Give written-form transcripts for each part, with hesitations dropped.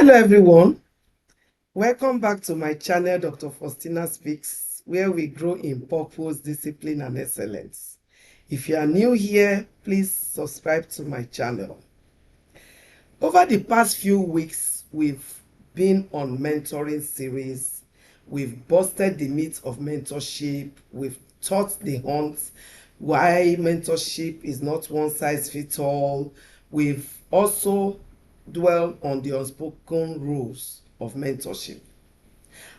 Hello everyone, welcome back to my channel Dr. Faustina Speaks, where we grow in purpose, discipline and excellence. If you are new here, please subscribe to my channel. Over the past few weeks, we've been on mentoring series. We've busted the myth of mentorship. We've taught the haunts why mentorship is not one size fits all. We've also dwelled on the unspoken rules of mentorship.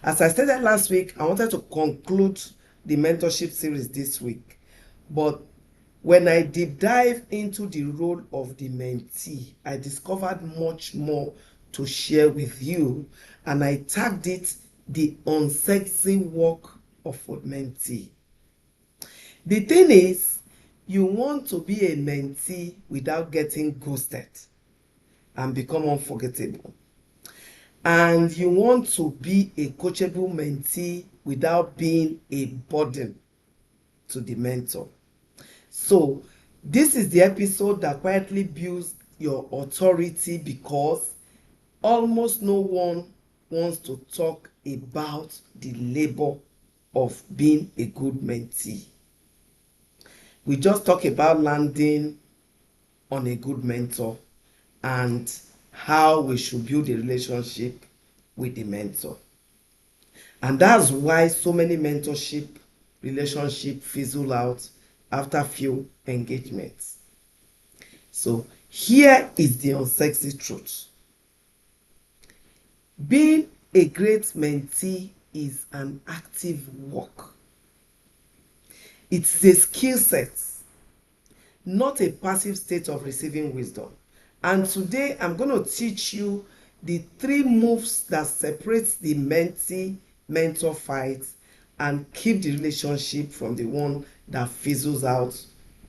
As I stated last week, I wanted to conclude the mentorship series this week. But when I deep dive into the role of the mentee, I discovered much more to share with you, and I tagged it the unsexy work of a mentee. The thing is, you want to be a mentee without getting ghosted and become unforgettable. And you want to be a coachable mentee without being a burden to the mentor. So this is the episode that quietly builds your authority, because almost no one wants to talk about the labor of being a good mentee. We just talk about landing on a good mentor and how we should build a relationship with the mentor. And that's why so many mentorship relationships fizzle out after few engagements. So here is the unsexy truth. Being a great mentee is an active work. It's a skill set, not a passive state of receiving wisdom. And today I'm going to teach you the 3 moves that separate the mentee-mentor fight and keep the relationship from the one that fizzles out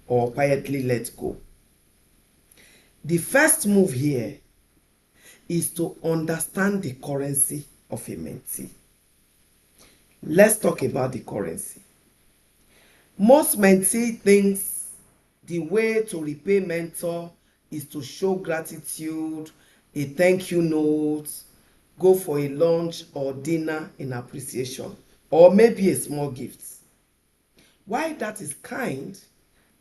or quietly let go. The first move here is to understand the currency of a mentee. Let's talk about the currency. Most mentee thinks the way to repay mentor is to show gratitude, a thank you note, go for a lunch or dinner in appreciation, or maybe a small gift. While that is kind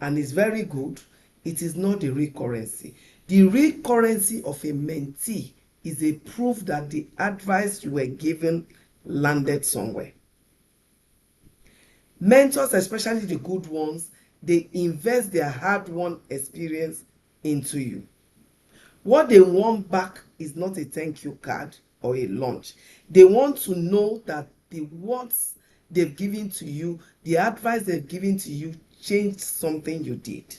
and is very good, it is not the real currency. The real currency of a mentee is a proof that the advice you were given landed somewhere. Mentors, especially the good ones, they invest their hard-won experience into you. What they want back is not a thank you card or a lunch. They want to know that the words they've given to you, the advice they've given to you, changed something you did.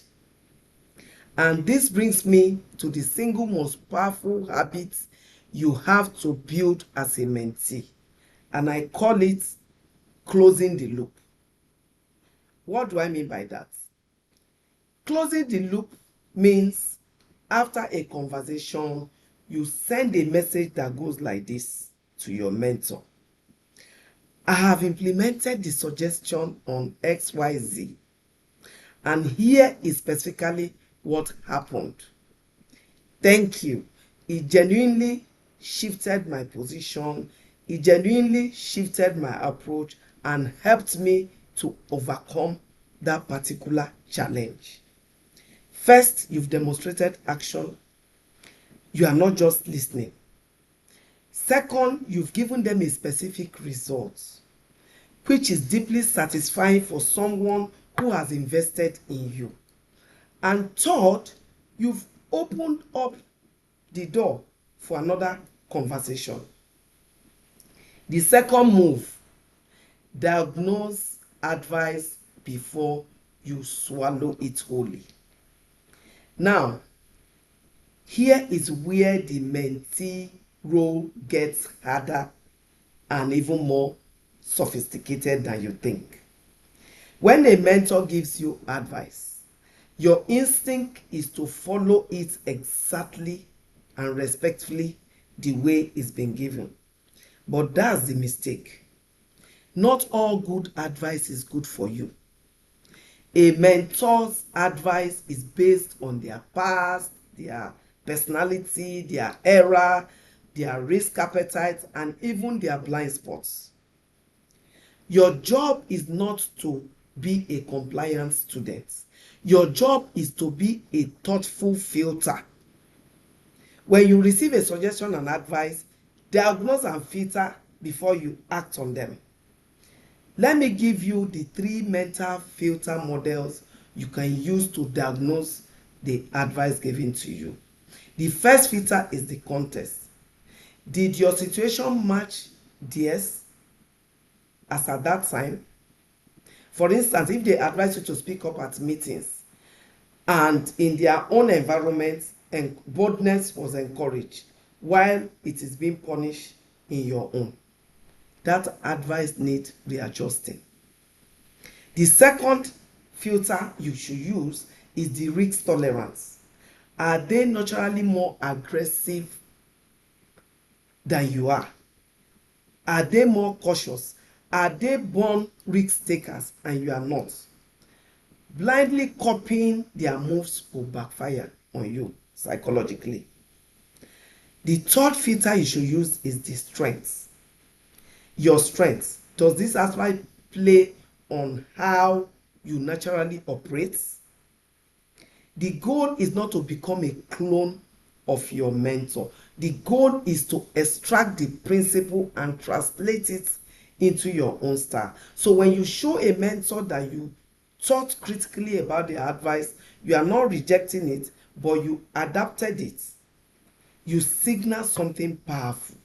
And this brings me to the single most powerful habit you have to build as a mentee. And I call it closing the loop. What do I mean by that? Closing the loop means after a conversation, you send a message that goes like this to your mentor. I have implemented the suggestion on XYZ, and here is specifically what happened. Thank you. It genuinely shifted my position. It genuinely shifted my approach and helped me to overcome that particular challenge. First, you've demonstrated action. You are not just listening. Second, you've given them a specific result, which is deeply satisfying for someone who has invested in you. And third, you've opened up the door for another conversation. The second move, diagnose advice before you swallow it wholly. Now, here is where the mentee role gets harder and even more sophisticated than you think. When a mentor gives you advice, your instinct is to follow it exactly and respectfully the way it's been given. But that's the mistake. Not all good advice is good for you. A mentor's advice is based on their past, their personality, their era, their risk appetite, and even their blind spots. Your job is not to be a compliant student. Your job is to be a thoughtful filter. When you receive a suggestion and advice, diagnose and filter before you act on them. Let me give you the 3 mental filter models you can use to diagnose the advice given to you. The first filter is the context. Did your situation match theirs as at that time? For instance, if they advise you to speak up at meetings and in their own environment and boldness was encouraged while it is being punished in your own, that advice needs readjusting. The second filter you should use is the risk tolerance. Are they naturally more aggressive than you are? Are they more cautious? Are they born risk takers and you are not? Blindly copying their moves will backfire on you psychologically. The third filter you should use is the strengths. Your strengths. Does this aspect play on how you naturally operate? The goal is not to become a clone of your mentor. The goal is to extract the principle and translate it into your own style. So when you show a mentor that you thought critically about the advice, you are not rejecting it, but you adapted it. You signal something powerful,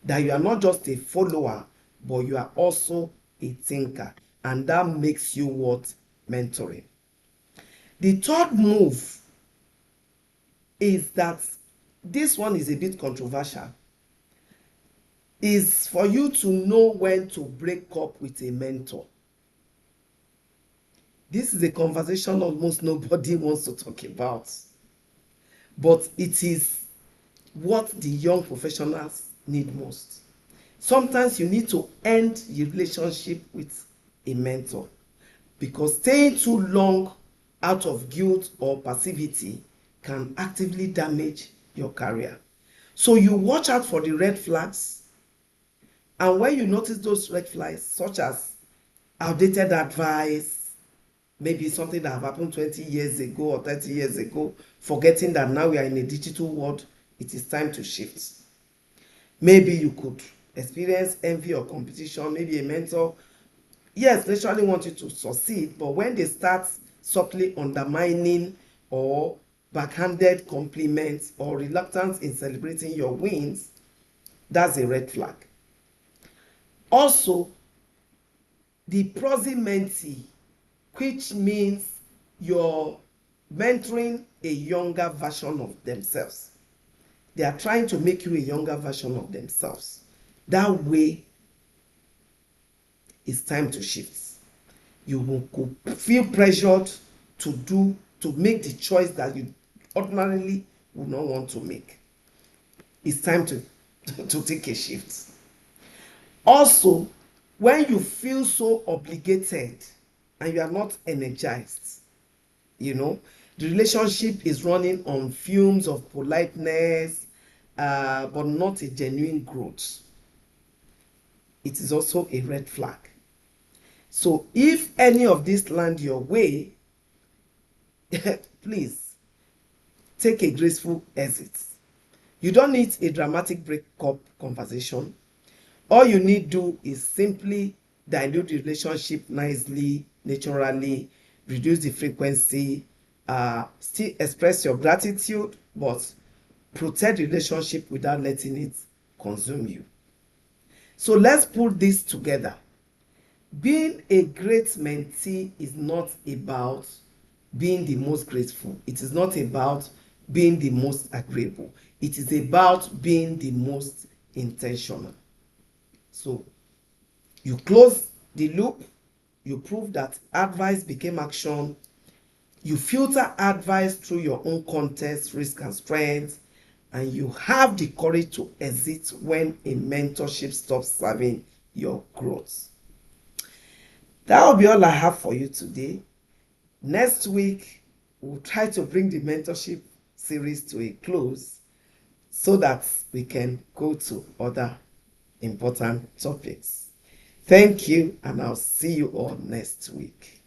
that you are not just a follower, but you are also a thinker, and that makes you what? Mentoring. The third move is that this one is a bit controversial, is for you to know when to break up with a mentor. This is a conversation almost nobody wants to talk about, but it is what the young professionals need most. Sometimes you need to end your relationship with a mentor, because staying too long out of guilt or passivity can actively damage your career. So you watch out for the red flags, and when you notice those red flags, such as outdated advice, maybe something that have happened 20 years ago or 30 years ago, forgetting that now we are in a digital world, it is time to shift. Maybe you could experience envy or competition. Maybe a mentor, yes, naturally want you to succeed, but when they start subtly undermining or backhanded compliments or reluctance in celebrating your wins, that's a red flag. Also, the prosy mentee, which means you're mentoring a younger version of themselves. They are trying to make you a younger version of themselves. That way, it's time to shift. You will feel pressured to make the choice that you ordinarily would not want to make. It's time to take a shift. Also, when you feel so obligated and you are not energized, the relationship is running on fumes of politeness, but not a genuine growth, it is also a red flag. So if any of this land your way, please take a graceful exit. You don't need a dramatic breakup conversation. All you need to do is simply dilute the relationship nicely, naturally, reduce the frequency, still express your gratitude, but protect the relationship without letting it consume you. So let's put this together. Being a great mentee is not about being the most graceful. It is not about being the most agreeable. It is about being the most intentional. So you close the loop, you prove that advice became action, you filter advice through your own context, risk and strength, and you have the courage to exit when a mentorship stops serving your growth. That will be all I have for you today. Next week, we'll try to bring the mentorship series to a close. so that we can go to other important topics. Thank you, and I'll see you all next week.